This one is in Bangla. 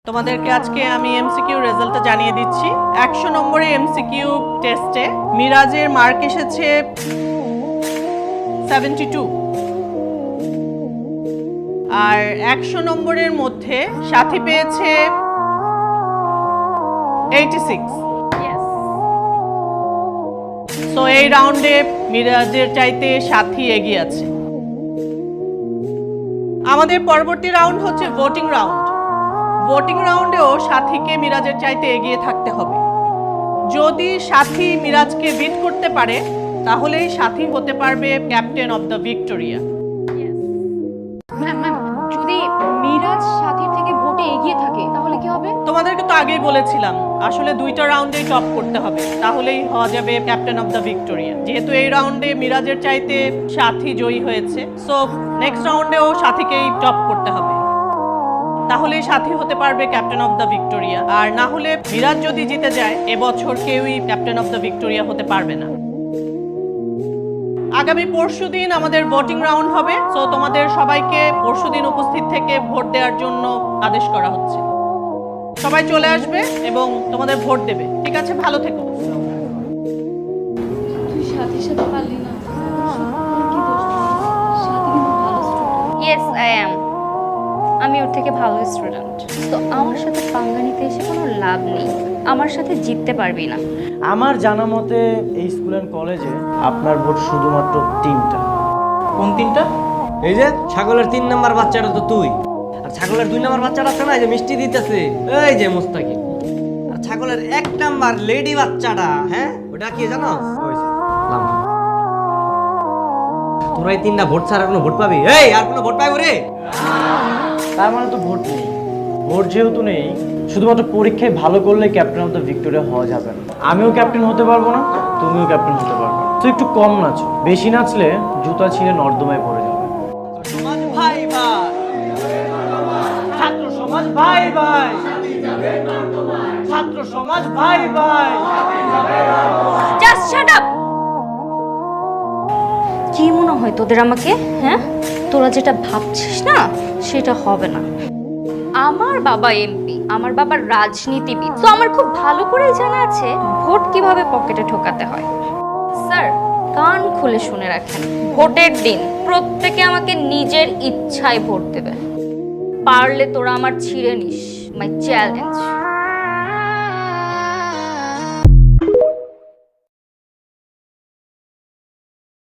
তোমাদেরকে আজকে আমি এমসিকিউ রেজাল্টটা জানিয়ে দিচ্ছি। 100 নম্বরের এমসিকিউ টেস্টে মিরাজের মার্ক এসেছে 72, আর 100 নম্বরের মধ্যে সাথী পেয়েছে 86। তো এই রাউন্ডে মিরাজের চাইতে সাথী এগিয়ে আছে। আমাদের পরবর্তী রাউন্ড হচ্ছে ভোটিং রাউন্ড। ভোটিং রাউন্ডেও সাথীকে মিরাজের চাইতে এগিয়ে থাকতে হবে। যদি সাথী মিরাজকে বিট করতে পারে তাহলেই সাথী হতে পারবে ক্যাপ্টেন অফ দ্য ভিক্টোরিয়া। যদি মিরাজ সাথীর থেকে ভোটে এগিয়ে থাকে তাহলে কি হবে? তোমাদেরকে তো আগেই বলেছিলাম, আসলে দুইটা রাউন্ডেই টপ করতে হবে, তাহলেই হওয়া যাবে ক্যাপ্টেন অফ দ্য ভিক্টোরিয়া। যেহেতু এই রাউন্ডে মিরাজের চাইতে সাথী জয়ী হয়েছে, সো নেক্সট রাউন্ডেও সাথীকেই টপ করতে হবে, তাহলেই সাথী হতে পারবে ক্যাপ্টেন অফ দ্য ভিক্টোরিয়া। আর না হলে মিরাজ যদি জিতে যায় এবছর কেউই ক্যাপ্টেন অফ দ্য ভিক্টোরিয়া হতে পারবে না। আগামী পরশুদিন আমাদের ভোটিং রাউন্ড হবে, সো তোমাদের সবাইকে পরশুদিন উপস্থিত থেকে ভোট দেওয়ার জন্য আদেশ করা হচ্ছে। সবাই চলে আসবে এবং তোমাদের ভোট দেবে। ঠিক আছে, ভালো থেকো। তুই সাথীর সাথে পারলি না, কি দোষ? সাথী কিন্তু ভালো স্টুডেন্ট। Yes I am. আমি ওর থেকে ভালো স্টুডেন্ট। তো আমার সাথে পাঙ্গা নিতে এসে কোনো লাভ নেই, আমার সাথে জিততে পারবি না। আমার জানা মতে এই স্কুল অ্যান্ড কলেজে আপনার ভোট শুধুমাত্র 3টা। কোন 3টা? এই যে ছাগলের 3 নাম্বার বাচ্চাটা তো তুই, আর ছাগলের 2 নাম্বার বাচ্চাটা আছে না, এই যে মিষ্টি দিতেছে, এই যে মুস্তাকিম। আর ছাগলের 1 নাম্বার লেডি বাচ্চাটা, হ্যাঁ ওটা কি জানো? লামা। তোরা এই 3টা ভোট ছাড়া কোনো ভোট পাবি? এই আর কোনো ভোট পাইব রে? তার মানে তো ভোট নেই। ভোট যেহেতু নেই, শুধুমাত্র পরীক্ষায় ভালো করলে ক্যাপ্টেন অফ দ্য ভিক্টোরিয়া হওয়া যাবে না। আমিও ক্যাপ্টেন হতে পারবো না, তুমিও ক্যাপ্টেন হতে পারবে না। তো একটু কম নাচো, বেশি নাচলে জুতা ছিঁড়ে নর্দমায় পড়ে যাবে। সমাজ ভাই ভাই, ছাত্র সমাজ ভাই ভাই, ছাত্র সমাজ ভাই ভাই। Just shut up. কি মনে হয় তোদের আমাকে? হ্যাঁ, তোরা যেটা ভাবছিস না সেটা হবে না। আমার বাবা এমপি, আমার বাবা রাজনীতিবিদ, তো আমার খুব ভালো করেই জানা আছে ভোট কিভাবে পকেটে ঢোকাতে হয়। স্যার, কান খুলে শুনে রাখেন, ভোটের দিন প্রত্যেকে আমাকে নিজের ইচ্ছায় ভোট দেবে। পারলে তোরা আমার ছিঁড়ে নিস, মাই চ্যালেঞ্জ।